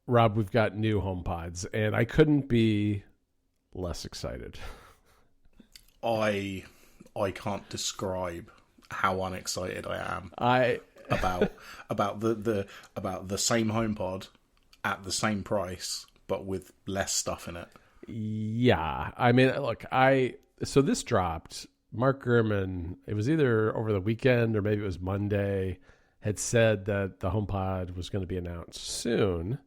Rob, we've got new HomePods, and I couldn't be less excited. I I can't describe how unexcited I am I about about the same HomePod at the same price, but with less stuff in it. Yeah, I mean, look, I so this dropped. Mark Gurman, it was either over the weekend or maybe it was Monday, had said that the HomePod was going to be announced soon,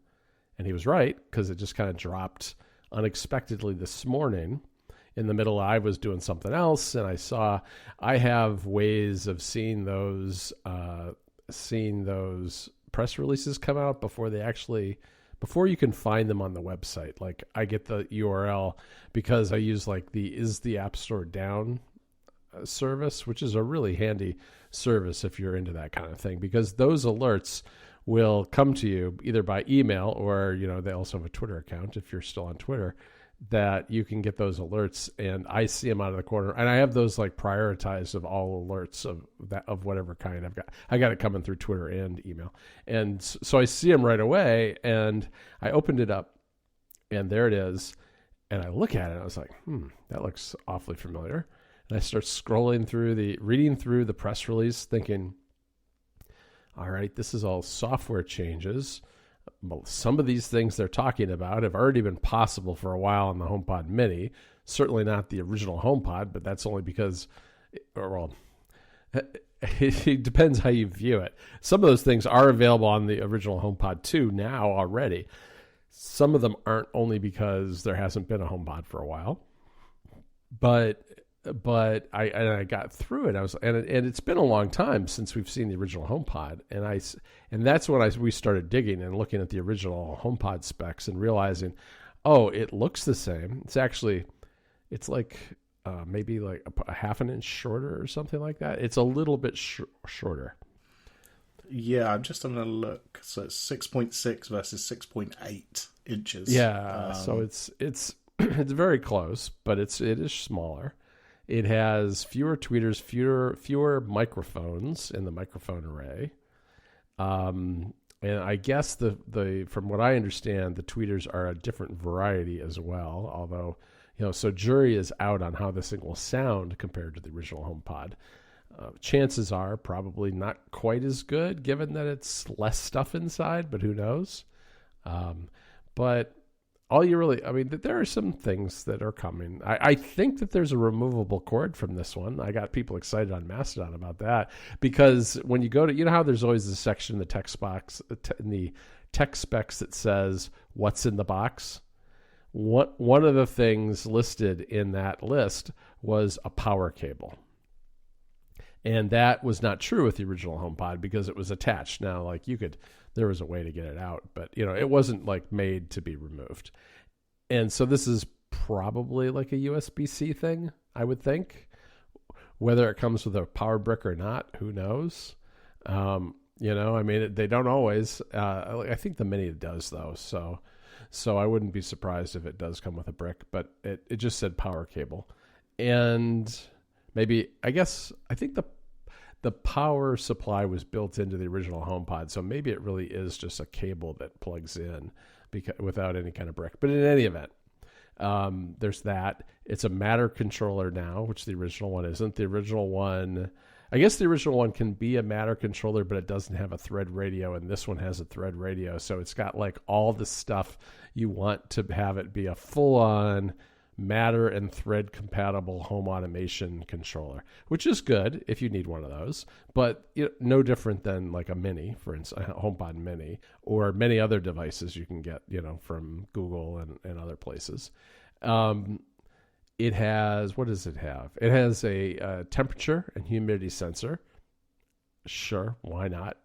and he was right because it just kind of dropped unexpectedly this morning. In the middle, I was doing something else, and I have ways of seeing those press releases come out before you can find them on the website. Like I get the URL because I use like the Is the App Store Down service, which is a really handy service if you're into that kind of thing, because those alerts will come to you either by email or, they also have a Twitter account if you're still on Twitter, that you can get those alerts, and I see them out of the corner, and I have those like prioritized of all alerts of whatever kind I got it coming through Twitter and email, and so I see them right away, and I opened it up, and there it is, and I look at it, and I was like, that looks awfully familiar, and I start reading through the press release, thinking, all right, this is all software changes. Some of these things they're talking about have already been possible for a while on the HomePod Mini. Certainly not the original HomePod, but that's only because, it depends how you view it. Some of those things are available on the original HomePod 2 now already. Some of them aren't, only because there hasn't been a HomePod for a while. But I got through it. And it's been a long time since we've seen the original HomePod, and that's when we started digging and looking at the original HomePod specs and realizing, oh, it looks the same. It's like maybe like a half an inch shorter or something like that. It's a little bit shorter. Yeah, I'm just having a look. So it's 6.6 versus 6.8 inches. Yeah, so it's it's very close, but it is smaller. It has fewer tweeters, fewer microphones in the microphone array, and I guess the from what I understand, the tweeters are a different variety as well. Although, so jury is out on how this thing will sound compared to the original HomePod. Chances are probably not quite as good, given that it's less stuff inside. But who knows? But there are some things that are coming. I think that there's a removable cord from this one. I got people excited on Mastodon about that, because when you go to, how there's always a section in the text box, in the tech specs, that says what's in the box. One of the things listed in that list was a power cable. And that was not true with the original HomePod because it was attached. Now, there was a way to get it out, but it wasn't like made to be removed. And so this is probably like a USB-C thing, I would think. Whether it comes with a power brick or not, who knows? They don't always. I think the Mini does though, so I wouldn't be surprised if it does come with a brick. But it just said power cable, and maybe I think the power supply was built into the original HomePod, so maybe it really is just a cable that plugs in without any kind of brick. But in any event, there's that. It's a Matter controller now, which the original one isn't. The original one can be a Matter controller, but it doesn't have a thread radio, and this one has a thread radio. So it's got like all the stuff you want to have it be a full-on Matter and thread compatible home automation controller, which is good if you need one of those, but no different than like a Mini, for instance, a HomePod Mini, or many other devices you can get, from Google and other places. It has, what does it have? It has a temperature and humidity sensor. Sure, why not?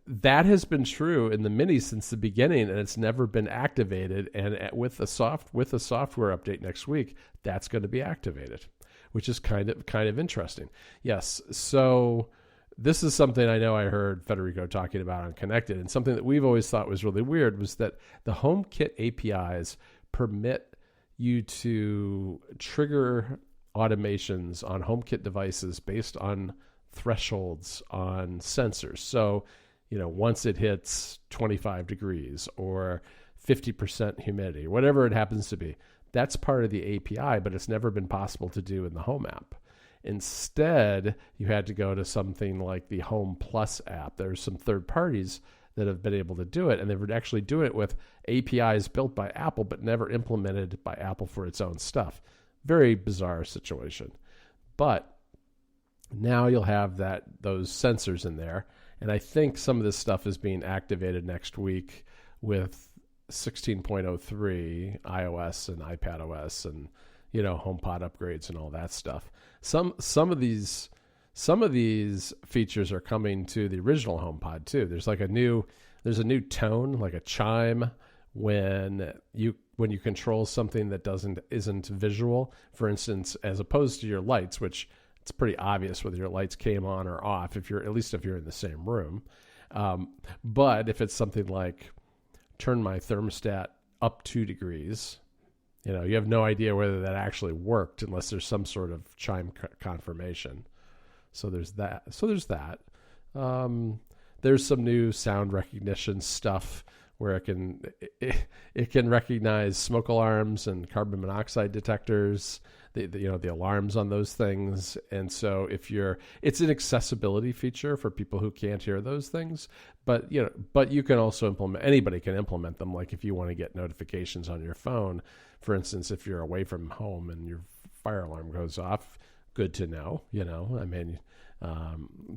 That has been true in the Mini since the beginning, and it's never been activated. And with a software update next week, that's going to be activated, which is kind of interesting. Yes, so this is something I know I heard Federico talking about on Connected, and something that we've always thought was really weird was that the HomeKit APIs permit you to trigger automations on HomeKit devices based on thresholds on sensors. So, once it hits 25 degrees or 50% humidity, whatever it happens to be. That's part of the API, but it's never been possible to do in the Home app. Instead, you had to go to something like the Home Plus app. There's some third parties that have been able to do it, and they would actually do it with APIs built by Apple, but never implemented by Apple for its own stuff. Very bizarre situation. But now you'll have those sensors in there, and I think some of this stuff is being activated next week with 16.03 iOS and iPadOS and HomePod upgrades and all that stuff. Some of these features are coming to the original HomePod too. There's a new tone, like a chime when you control something that isn't visual. For instance, as opposed to your lights, which it's pretty obvious whether your lights came on or off if you're in the same room. But if it's something like turn my thermostat up 2 degrees, you have no idea whether that actually worked unless there's some sort of chime confirmation. So there's that. There's some new sound recognition stuff where it can recognize smoke alarms and carbon monoxide detectors, the alarms on those things. And so it's an accessibility feature for people who can't hear those things, but you can also anybody can implement them. Like if you want to get notifications on your phone, for instance, if you're away from home and your fire alarm goes off, good to know,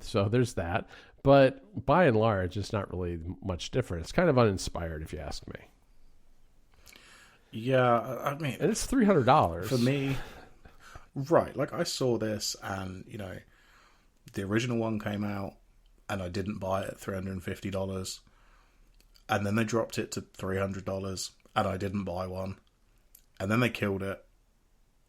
so there's that. But by and large, it's not really much different. It's kind of uninspired, if you ask me. Yeah, I mean... And it's $300. For me, right, like I saw this and, the original one came out and I didn't buy it at $350. And then they dropped it to $300 and I didn't buy one. And then they killed it.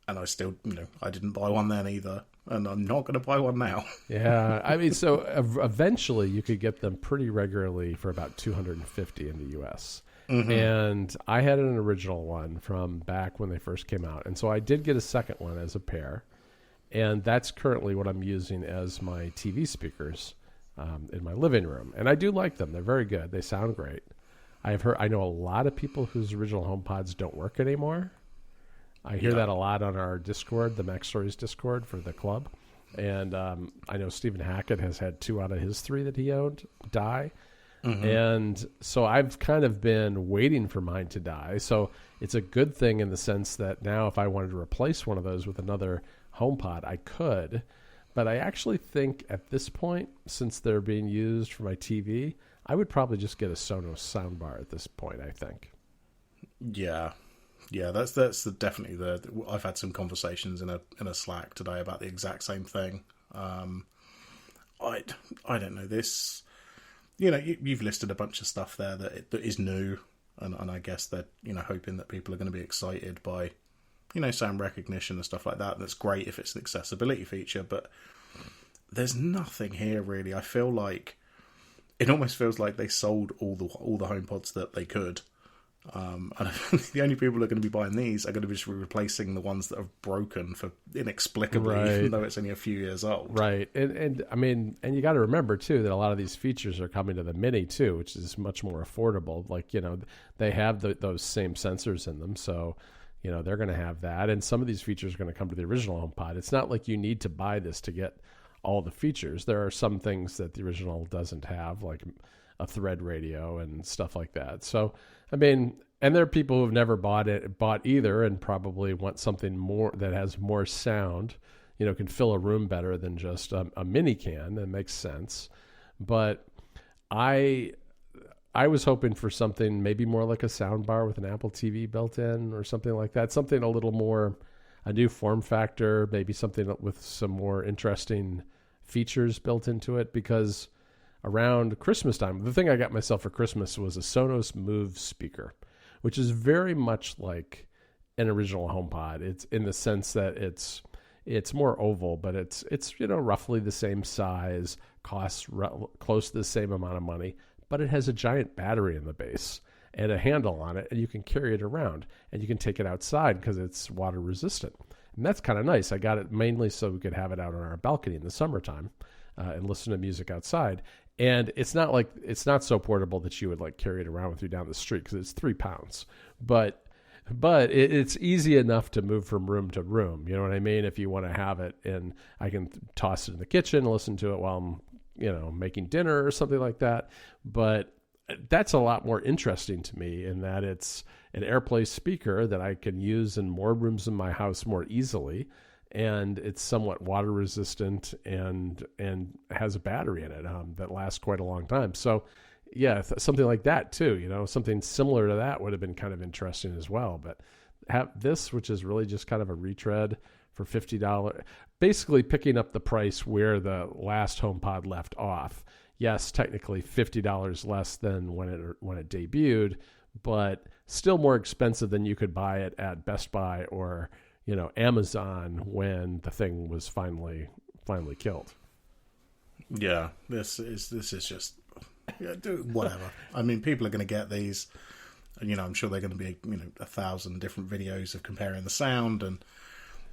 And I still, I didn't buy one then either. And I'm not going to buy one now. Yeah. I mean, so eventually you could get them pretty regularly for about $250 in the US. Mm-hmm. And I had an original one from back when they first came out. And so I did get a second one as a pair. And that's currently what I'm using as my TV speakers in my living room. And I do like them. They're very good. They sound great. I know a lot of people whose original HomePods don't work anymore. I hear that a lot on our Discord, the Mac Stories Discord for the club. And I know Stephen Hackett has had 2 out of his 3 that he owned die. Mm-hmm. And so I've kind of been waiting for mine to die. So it's a good thing in the sense that now if I wanted to replace one of those with another HomePod, I could. But I actually think at this point, since they're being used for my TV, I would probably just get a Sonos soundbar at this point, I think. Yeah. Yeah, that's definitely I've had some conversations in a Slack today about the exact same thing. I don't know this. You've listed a bunch of stuff there that is new, and I guess that hoping that people are going to be excited by sound recognition and stuff like that. That's great if it's an accessibility feature, but there's nothing here really. I feel like it almost feels like they sold all the HomePods that they could. And the only people who are going to be buying these are going to be just replacing the ones that have broken for inexplicably, right, even though it's only a few years old. Right. And I mean, and you got to remember too that a lot of these features are coming to the Mini too, which is much more affordable. Like, they have those same sensors in them. So, they're going to have that. And some of these features are going to come to the original HomePod. It's not like you need to buy this to get all the features. There are some things that the original doesn't have, like a Thread radio and stuff like that. So, I mean, and there are people who've never bought either and probably want something more that has more sound, can fill a room better than just a mini can. That makes sense. But I was hoping for something maybe more like a soundbar with an Apple TV built in or something like that. Something a little more, a new form factor, maybe something with some more interesting features built into it, because around Christmas time, the thing I got myself for Christmas was a Sonos Move speaker, which is very much like an original HomePod. It's in the sense that it's more oval, but it's roughly the same size, costs close to the same amount of money, but it has a giant battery in the base and a handle on it, and you can carry it around, and you can take it outside because it's water resistant. And that's kind of nice. I got it mainly so we could have it out on our balcony in the summertime and listen to music outside. And it's not so portable that you would like carry it around with you down the street because it's 3 pounds. But it's easy enough to move from room to room. You know what I mean? If you want to have it, and I can toss it in the kitchen and listen to it while I'm, making dinner or something like that. But that's a lot more interesting to me in that it's an AirPlay speaker that I can use in more rooms in my house more easily. And it's somewhat water resistant and has a battery in it that lasts quite a long time. So, yeah, something like that too. Something similar to that would have been kind of interesting as well. But have this, which is really just kind of a retread for $50, basically picking up the price where the last HomePod left off. Yes, technically $50 less than when it debuted, but still more expensive than you could buy it at Best Buy or Amazon when the thing was finally killed. Yeah, this is just do whatever. I mean, people are going to get these, and I'm sure they're going to be 1,000 different videos of comparing the sound,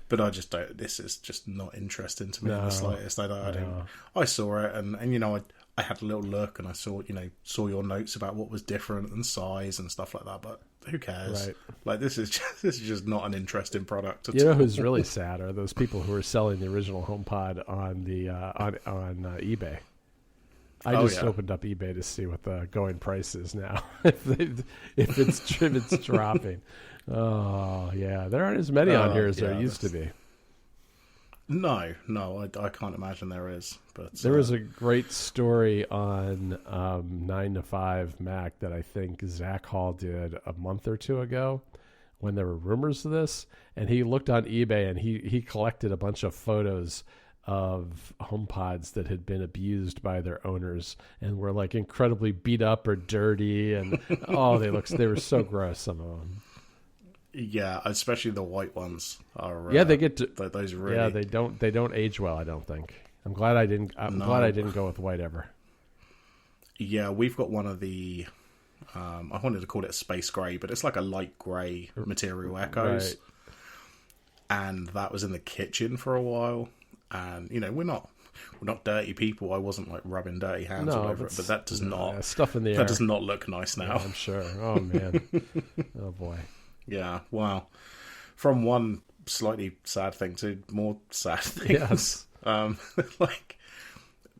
but I just don't. This is just not interesting to me in the slightest. I don't. I saw it, and I had a little look, and I saw your notes about what was different and size and stuff like that, but who cares? Right. Like this is just not an interesting product at all. You know who's really sad are those people who are selling the original HomePod on the on eBay. I just opened up eBay to see what the going price is now. if it's dropping. Oh yeah, there aren't as many on here as there used to be. No, I can't imagine there is. But there was a great story on 9 to 5 Mac that I think Zach Hall did a month or two ago when there were rumors of this, and he looked on eBay and he collected a bunch of photos of HomePods that had been abused by their owners and were like incredibly beat up or dirty, and they were so gross, some of them. Yeah, especially the white ones are. They get to those. Really, yeah, they don't age well. I don't think. I'm glad I didn't go with white ever. Yeah, we've got one of the. I wanted to call it a space grey, but it's like a light grey material Echoes. Right. And that was in the kitchen for a while, and we're not dirty people. I wasn't like rubbing dirty hands all over it, but that does not stuff in the air. That does not look nice now. Yeah, I'm sure. Oh man. Oh boy. Yeah, wow. From one slightly sad thing to more sad things. Yes. Like,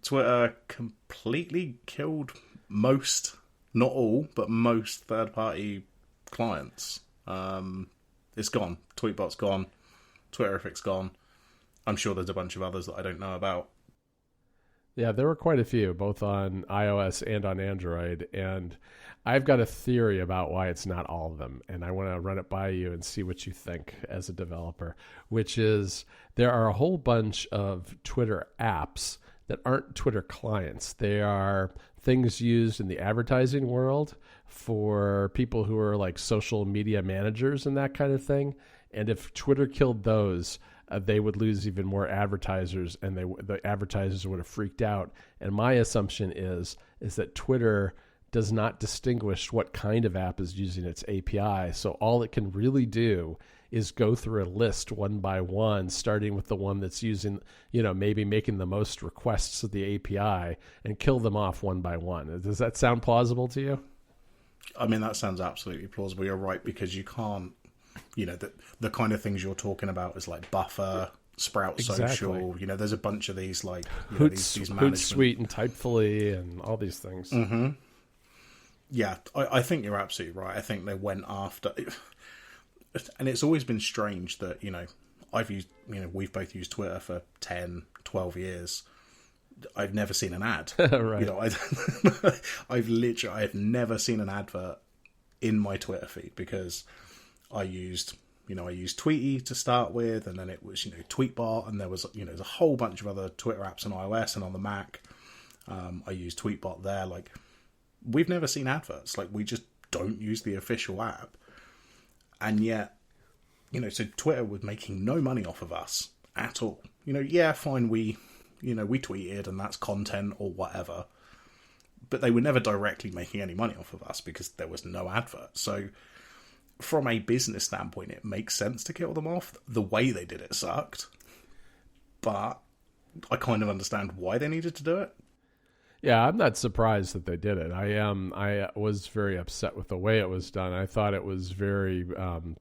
Twitter completely killed most, not all, but most third-party clients. It's gone. Tweetbot's gone. Twitterrific's gone. I'm sure there's a bunch of others that I don't know about. Yeah, there were quite a few, both on iOS and on Android, and I've got a theory about why it's not all of them, and I want to run it by you and see what you think as a developer, which is there are a whole bunch of Twitter apps that aren't Twitter clients. They are things used in the advertising world for people who are like social media managers and that kind of thing, and if Twitter killed those, they would lose even more advertisers, and the advertisers would have freaked out. And my assumption is that Twitter does not distinguish what kind of app is using its API. So all it can really do is go through a list one by one, starting with the one that's using, maybe making the most requests of the API, and kill them off one by one. Does that sound plausible to you? I mean, that sounds absolutely plausible. You're right, because you can't, the kind of things you're talking about is like Buffer, Sprout Social. There's a bunch of these like these management. Hootsuite and Typefully and all these things. Mm-hmm. Yeah, I think you're absolutely right. I think they went after, and it's always been strange that we've both used Twitter for 10, 12 years. I've never seen an ad. Right. I've never seen an advert in my Twitter feed, because I used Tweety to start with, and then it was Tweetbot, and there was there's a whole bunch of other Twitter apps on iOS and on the Mac. I used Tweetbot there. Like, we've never seen adverts. Like, we just don't use the official app, and yet so Twitter was making no money off of us at all. Yeah, fine, we tweeted and that's content or whatever, but they were never directly making any money off of us because there was no advert. So from a business standpoint, it makes sense to kill them off. The way they did it sucked, but I kind of understand why they needed to do it. Yeah, I'm not surprised that they did it. I am. I was very upset with the way it was done. I thought it was very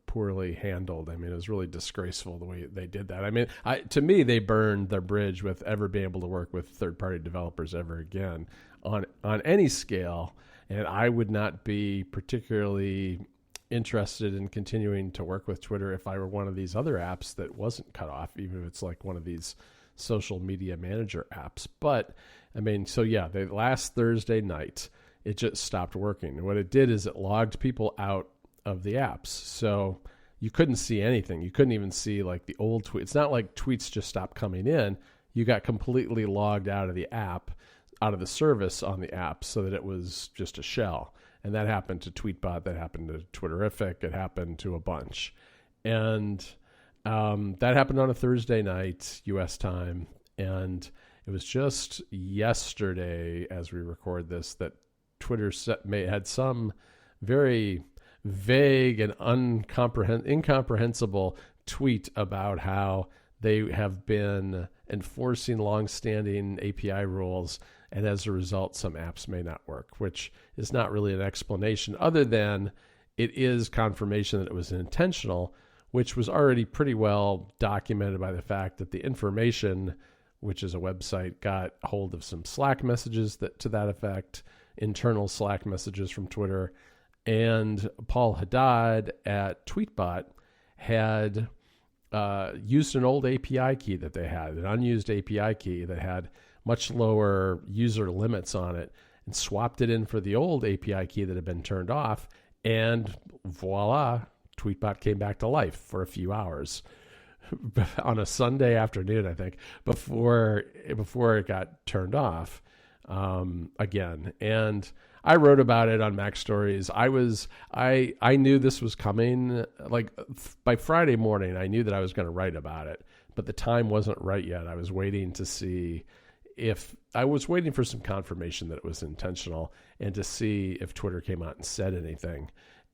poorly handled. I mean, it was really disgraceful the way they did that. I mean, to me, they burned their bridge with ever being able to work with third-party developers ever again on any scale. And I would not be particularly interested in continuing to work with Twitter if I were one of these other apps that wasn't cut off, even if it's like one of these social media manager apps. But I mean, so yeah, the last Thursday night, it just stopped working. And what it did is it logged people out of the apps. So you couldn't see anything. You couldn't even see like the old tweets. It's not like tweets just stopped coming in. You got completely logged out of the app, out of the service on the app, so that it was just a shell. And that happened to Tweetbot. That happened to Twitterrific. It happened to a bunch. And that happened on a Thursday night, U.S. time. And it was just yesterday, as we record this, that Twitter had some very vague and incomprehensible tweet about how they have been enforcing longstanding API rules, and as a result, some apps may not work, which is not really an explanation other than it is confirmation that it was intentional, which was already pretty well documented by the fact that the Information, which is a website, got hold of some Slack messages to that effect, internal Slack messages from Twitter, and Paul Haddad at Tweetbot had used an old API key that they had, an unused API key that had much lower user limits on it, and swapped it in for the old API key that had been turned off, and voila, Tweetbot came back to life for a few hours on a Sunday afternoon, I think, before it got turned off again. And I wrote about it on Mac Stories. I knew this was coming. Like by Friday morning, I knew that I was going to write about it, but the time wasn't right yet. I was waiting to see for some confirmation that it was intentional and to see if Twitter came out and said anything.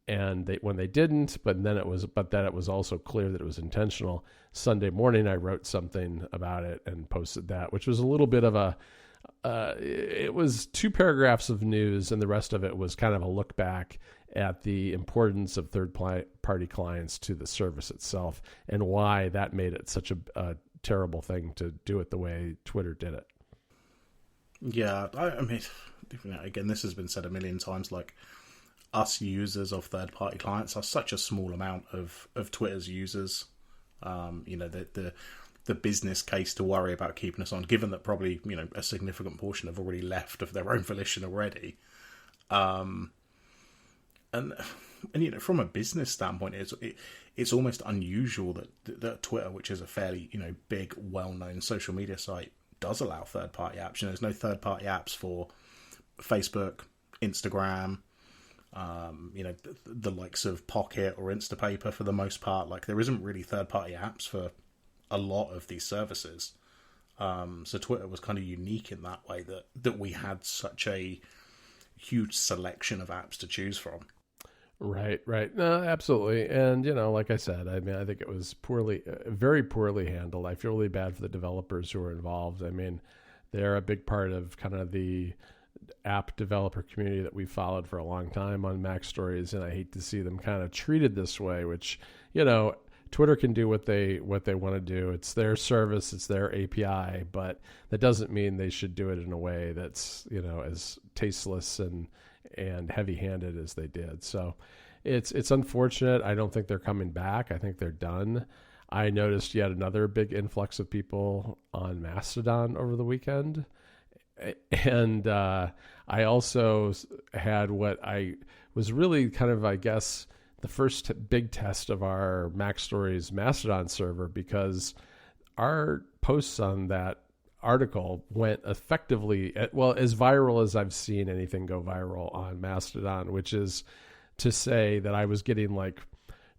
And when they didn't, but then it was also clear that it was intentional. Sunday morning, I wrote something about it and posted that, which was a little bit of it was 2 paragraphs of news, and the rest of it was kind of a look back at the importance of third-party clients to the service itself and why that made it such a terrible thing to do it the way Twitter did it. Yeah, I mean, again, this has been said a million times, like, us users of third-party clients are such a small amount of Twitter's users. The business case to worry about keeping us on, given that probably a significant portion have already left of their own volition already, and from a business standpoint, it's almost unusual that Twitter, which is a fairly big, well-known social media site, does allow third-party apps. There's no third-party apps for Facebook, Instagram. The likes of Pocket or Instapaper for the most part. Like, there isn't really third-party apps for a lot of these services. So Twitter was kind of unique in that way, that we had such a huge selection of apps to choose from. Right. No, absolutely. And, like I said, I mean, I think it was very poorly handled. I feel really bad for the developers who were involved. I mean, they're a big part of kind of the app developer community that we've followed for a long time on Mac Stories, and I hate to see them kind of treated this way, which, Twitter can do what they want to do. It's their service, it's their API, but that doesn't mean they should do it in a way that's, as tasteless and heavy-handed as they did. So it's unfortunate. I don't think they're coming back. I think they're done. I noticed yet another big influx of people on Mastodon over the weekend. And I also had what I was really kind of, I guess, the first big test of our Mac Stories Mastodon server, because our posts on that article went effectively, well, as viral as I've seen anything go viral on Mastodon, which is to say that I was getting like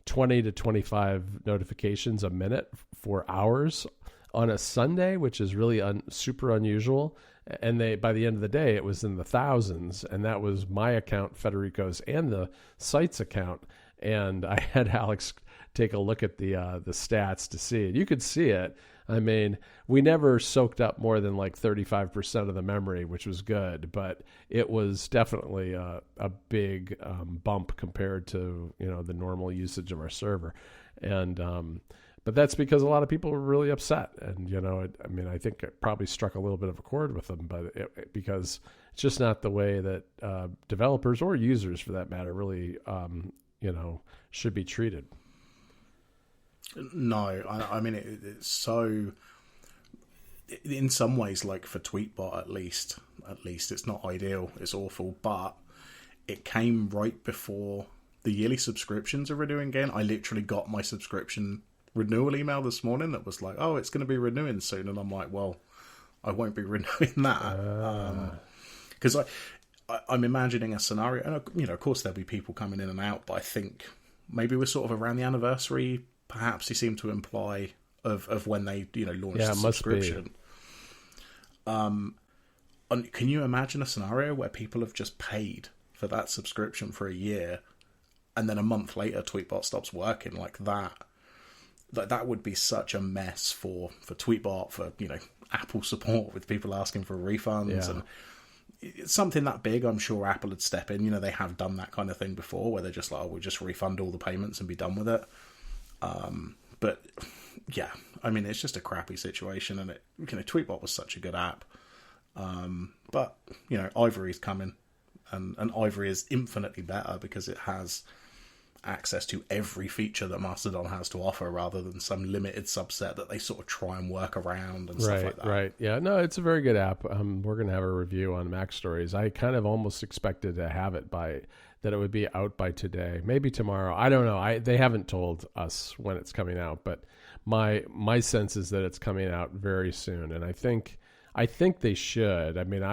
20 to 25 notifications a minute for hours on a Sunday, which is really super unusual. And by the end of the day, it was in the thousands, and that was my account, Federico's, and the site's account. And I had Alex take a look at the stats to see it. You could see it. I mean, we never soaked up more than like 35% of the memory, which was good, but it was definitely a big bump compared to, the normal usage of our server. And but that's because a lot of people were really upset, and I think it probably struck a little bit of a chord with them, but because it's just not the way that developers or users, for that matter, really should be treated. No, I mean it's so. In some ways, like for Tweetbot, at least it's not ideal. It's awful, but it came right before the yearly subscriptions are renewing again. I literally got my subscription renewal email this morning that was like, "Oh, it's going to be renewing soon," and I'm like, "Well, I won't be renewing that," because I'm imagining a scenario, and of course there'll be people coming in and out, but I think maybe we're sort of around the anniversary. Perhaps you seem to imply of when they launched the subscription. Can you imagine a scenario where people have just paid for that subscription for a year, and then a month later Tweetbot stops working like that? That would be such a mess for Tweetbot, for Apple support, with people asking for refunds. And it's something that big, I'm sure Apple would step in. They have done that kind of thing before, where they're just like, "Oh, we'll just refund all the payments and be done with it." But yeah, I mean, it's just a crappy situation, and Tweetbot was such a good app. But Ivory's coming, and Ivory is infinitely better because it has access to every feature that Mastodon has to offer, rather than some limited subset that they sort of try and work around and stuff like that. Right. Yeah. No, it's a very good app. We're going to have a review on Mac Stories. I kind of almost expected to have it that it would be out by today, maybe tomorrow. I don't know. They haven't told us when it's coming out, but my sense is that it's coming out very soon, and I think they should. I mean,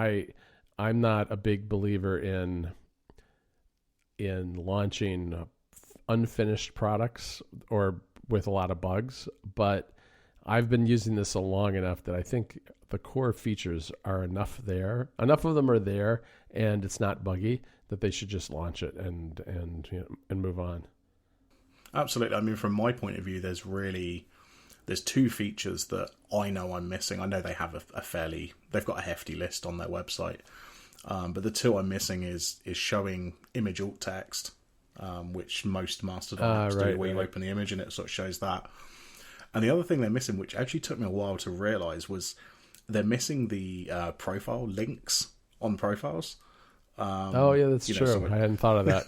I'm not a big believer in launching unfinished products or with a lot of bugs, but I've been using this long enough that I think the core features are enough there. Enough of them are there, and it's not buggy, that they should just launch it and move on. Absolutely. I mean, from my point of view, there's two features that I know I'm missing. I know they have they've got a hefty list on their website, but the two I'm missing is showing image alt text, which most Mastodon apps do, where you open the image and it sort of shows that. And the other thing they're missing, which actually took me a while to realize, was they're missing the profile links on profiles. That's true. So I hadn't thought of that.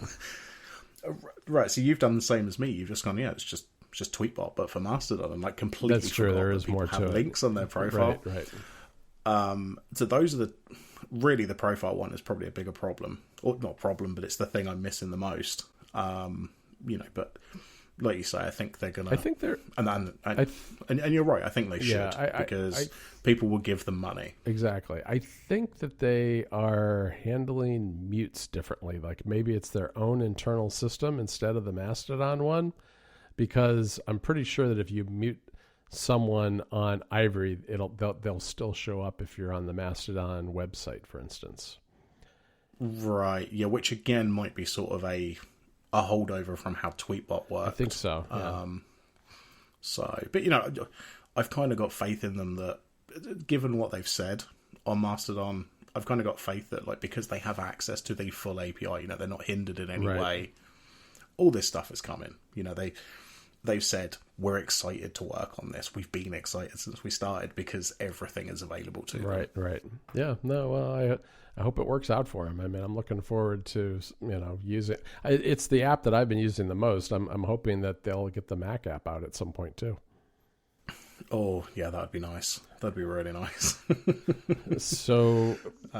Right, so you've done the same as me. You've just gone, it's just Tweetbot, but for Mastodon, and completely. That's true. There is more to it. Links on their profile. Right. So those are the profile one is probably a bigger problem, or not problem, but it's the thing I'm missing the most. But like you say, I think they're gonna. I think they're, and you're right. I think they should, because people will give them money. Exactly. I think that they are handling mutes differently. Like maybe it's their own internal system instead of the Mastodon one, because I'm pretty sure that if you mute someone on Ivory, they'll still show up if you're on the Mastodon website, for instance. Right. Yeah. Which again might be sort of a holdover from how Tweetbot works. I think so. Yeah. But I've kind of got faith in them that, given what they've said on Mastodon, I've kind of got faith that because they have access to the full API, they're not hindered in any way. All this stuff is coming. They've said, we're excited to work on this. We've been excited since we started because everything is available to them. Right. Yeah. No, well, I hope it works out for them. I mean, I'm looking forward to, use it. It's the app that I've been using the most. I'm hoping that they'll get the Mac app out at some point too. Oh, yeah, that'd be nice. That'd be really nice. So,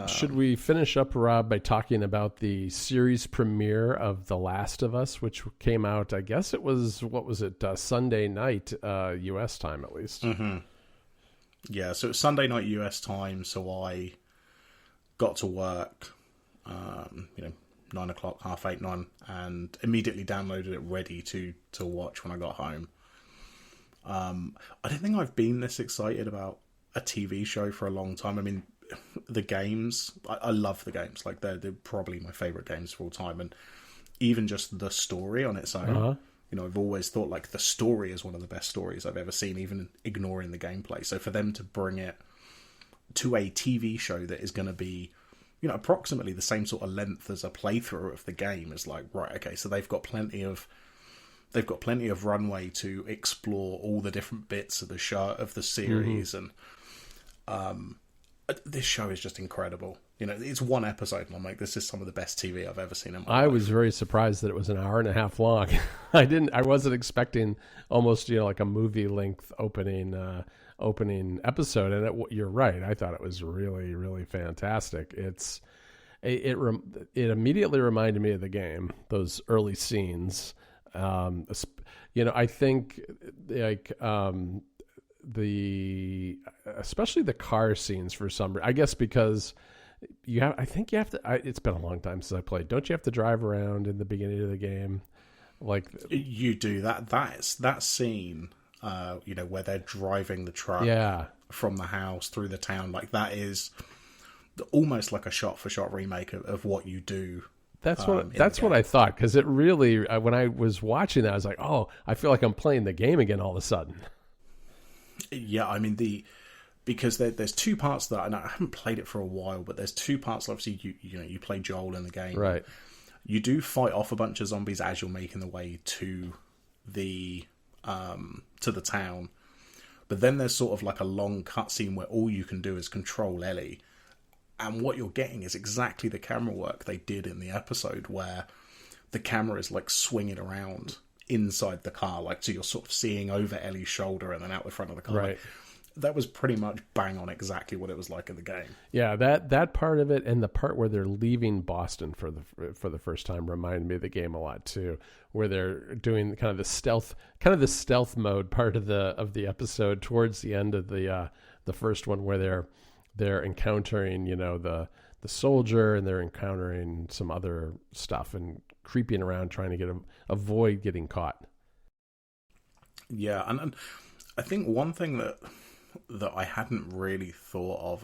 should we finish up, Rob, by talking about the series premiere of The Last of Us, which came out, I guess it was, Sunday night, U.S. time at least? Mm-hmm. Yeah, so it was Sunday night U.S. time, so I got to work, 9 o'clock, 8:30, 9, and immediately downloaded it ready to watch when I got home. I don't think I've been this excited about a TV show for a long time. I mean, the games, I love the games. They're probably my favourite games of all time. And even just the story on its own I've always thought like the story is one of the best stories I've ever seen, even ignoring the gameplay. So for them to bring it to a TV show that is going to be, approximately the same sort of length as a playthrough of the game is like, right, okay, so they've got plenty of runway to explore all the different bits of the show, of the series, and this show is just incredible. It's one episode, and I'm like, this is some of the best TV I've ever seen in my life. I was very surprised that it was an hour and a half long. I wasn't expecting almost, like a movie length opening episode. And you're right. I thought it was really, really fantastic. It immediately reminded me of the game, those early scenes. I think like, especially the car scenes for some, I guess because it's been a long time since I played. Don't you have to drive around in the beginning of the game? Like you do that scene, where they're driving the truck from the house through the town. Like that is almost like a shot-for-shot remake of what you do. That's what I thought, because it really, when I was watching that, I was like, oh, I feel like I'm playing the game again all of a sudden. Yeah, I mean because there's two parts to that, and I haven't played it for a while, but there's two parts. Obviously, you play Joel in the game, right? You do fight off a bunch of zombies as you're making the way to the town, but then there's sort of like a long cutscene where all you can do is control Ellie, and what you're getting is exactly the camera work they did in the episode, where the camera is like swinging around inside the car, like so you're sort of seeing over Ellie's shoulder and then out the front of the car. Right. Like, that was pretty much bang on exactly what it was like in the game. Yeah, that part of it, and the part where they're leaving Boston for the first time, reminded me of the game a lot too, where they're doing kind of the stealth mode part of the episode towards the end of the first one, where they're encountering the soldier, and they're encountering some other stuff and creeping around trying to avoid getting caught. Yeah, and I think one thing that I hadn't really thought of,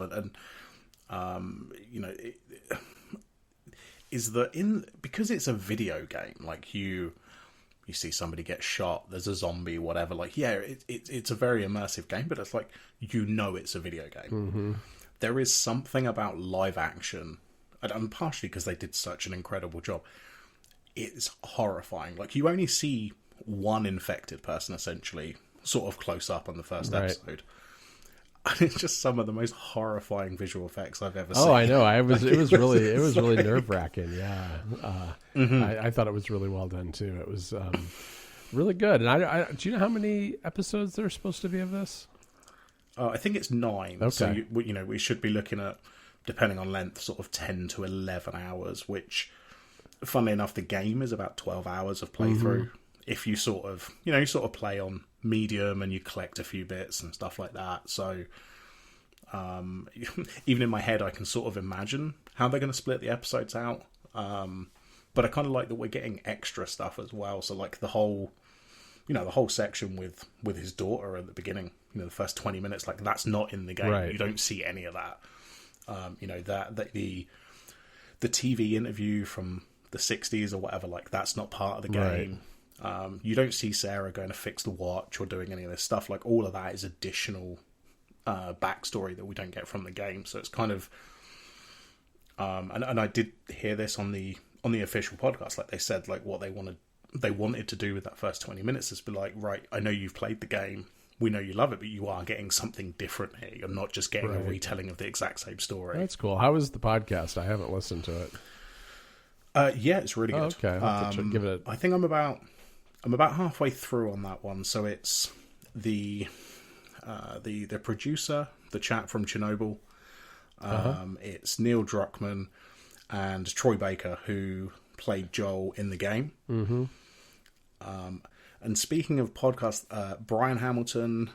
is that because it's a video game, like you see somebody get shot, there's a zombie, whatever. Like, yeah, it's a very immersive game, but it's like it's a video game. Mm-hmm. There is something about live action, and partially because they did such an incredible job. It's horrifying. Like, you only see one infected person essentially, sort of close up on the first episode. And it's just some of the most horrifying visual effects I've ever seen. Oh, I know. It was really nerve wracking. Yeah, I thought it was really well done too. It was really good. And do you know how many episodes there are supposed to be of this? I think it's 9. Okay. So we should be looking at, depending on length, sort of 10 to 11 hours. Which, funnily enough, the game is about 12 hours of playthrough. Mm-hmm. If you sort of play on medium and you collect a few bits and stuff like that. So even in my head, I can sort of imagine how they're going to split the episodes out. But I kind of like that we're getting extra stuff as well. So like the whole section with his daughter at the beginning, the first 20 minutes, like that's not in the game. Right. You don't see any of that. That the TV interview from the 60s or whatever, like that's not part of the game. Right. You don't see Sarah going to fix the watch or doing any of this stuff. Like all of that is additional backstory that we don't get from the game. So it's kind of and I did hear this on the official podcast. Like they said, like what they wanted to do with that first 20 minutes is be like, right, I know you've played the game, we know you love it, but you are getting something different here. You're not just getting a retelling of the exact same story. That's cool. How is the podcast? I haven't listened to it. Yeah, it's really good. Okay, I'll have to give it. I think I'm about halfway through on that one. So it's the producer, the chap from Chernobyl. It's Neil Druckmann and Troy Baker, who played Joel in the game. Mm-hmm. And speaking of podcasts, Brian Hamilton,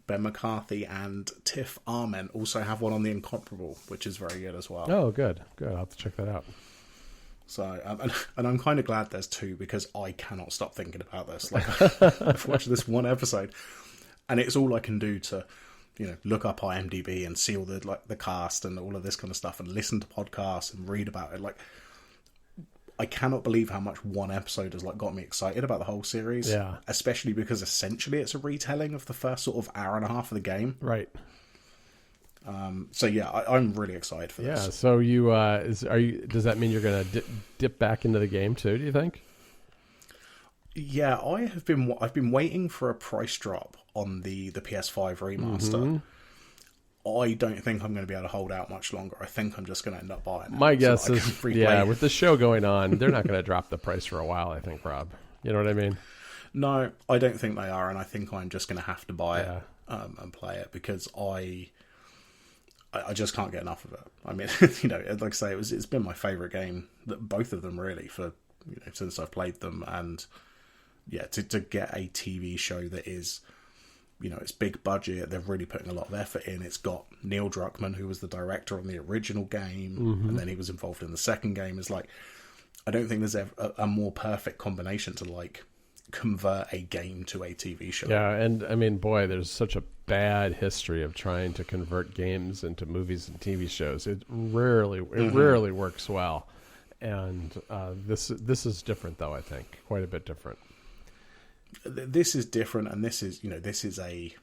Ben McCarthy, and Tiff Arment also have one on The Incomparable, which is very good as well. Oh, good. I'll have to check that out. So, and I'm kind of glad there's 2 because I cannot stop thinking about this. Like, I've watched this one episode, and it's all I can do to, look up IMDb and see all the cast and all of this kind of stuff, and listen to podcasts and read about it. Like, I cannot believe how much one episode has like got me excited about the whole series. Yeah. Especially because essentially it's a retelling of the first sort of hour and a half of the game. Right. So yeah, I'm really excited for this. Yeah. So does that mean you're going to dip back into the game too, do you think? Yeah, I've been waiting for a price drop on the PS5 remaster. I don't think I'm going to be able to hold out much longer. I think I'm just going to end up buying it. My guess is, with the show going on, they're not going to drop the price for a while, I think, Rob. You know what I mean? No, I don't think they are, and I think I'm just going to have to buy it and play it because I just can't get enough of it. I mean, like I say, it's been my favourite game, both of them really, for since I've played them, and yeah, to get a TV show that is, it's big budget, they're really putting a lot of effort in. It's got Neil Druckmann, who was the director on the original game, and then he was involved in the second game. It's like, I don't think there's ever a more perfect combination to like convert a game to a TV show. Yeah, and I mean, boy, there's such a bad history of trying to convert games into movies and TV shows. It rarely works well, and this is different, though. I think quite a bit different. This is different, and this is a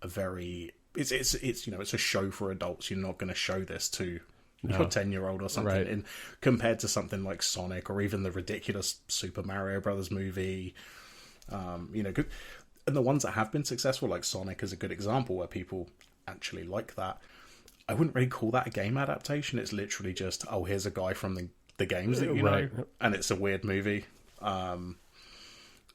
very it's a show for adults. You're not going to show this to your 10-year-old or something. Right. And compared to something like Sonic or even the ridiculous Super Mario Brothers movie, and the ones that have been successful, like Sonic, is a good example where people actually like that. I wouldn't really call that a game adaptation. It's literally just, here's a guy from the games that you know, and it's a weird movie.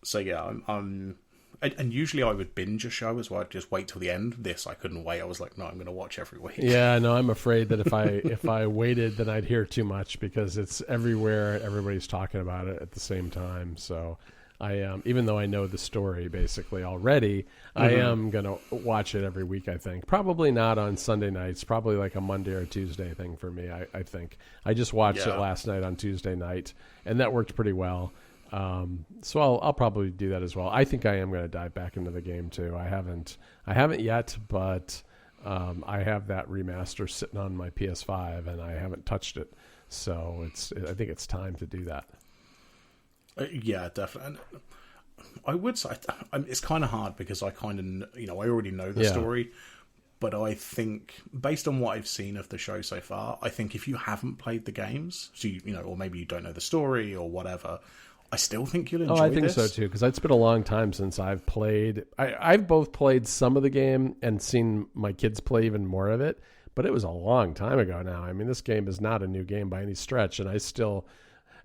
So yeah, and usually I would binge a show as well. I'd just wait till the end. This I couldn't wait. I was like, no, I'm going to watch every week. Yeah, no, I'm afraid that if I waited, then I'd hear too much because it's everywhere. Everybody's talking about it at the same time. So I even though I know the story basically already, I am going to watch it every week. I think probably not on Sunday nights. Probably like a Monday or Tuesday thing for me. I think I just watched it last night on Tuesday night, and that worked pretty well. So I'll probably do that as well. I think I am going to dive back into the game too. I haven't yet, but I have that remaster sitting on my PS5 and I haven't touched it. So I think it's time to do that. Yeah, definitely. I would say it's kind of hard because I kind of I already know the story, but I think based on what I've seen of the show so far, I think if you haven't played the games, so or maybe you don't know the story or whatever, I still think you'll enjoy this. I think so too, because it's been a long time since I've played. I've both played some of the game and seen my kids play even more of it, but it was a long time ago now. I mean, this game is not a new game by any stretch, and I still,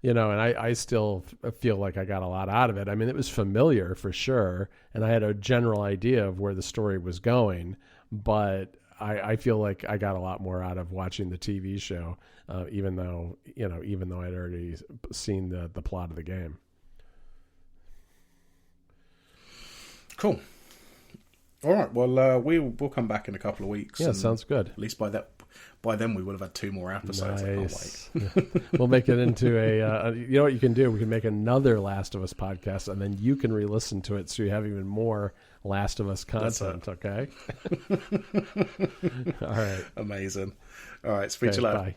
I still feel like I got a lot out of it. I mean, it was familiar for sure, and I had a general idea of where the story was going, but I feel like I got a lot more out of watching the TV show, even though I'd already seen the plot of the game. Cool. All right. Well, we'll come back in a couple of weeks. Yeah, sounds good. At least by then we would have had 2 more episodes. Nice. I can't wait. We'll make it into a. You know what you can do? We can make another Last of Us podcast, and then you can re-listen to it, so you have even more Last of Us content. Okay. All right. Amazing. All right. Speak to you later. Bye.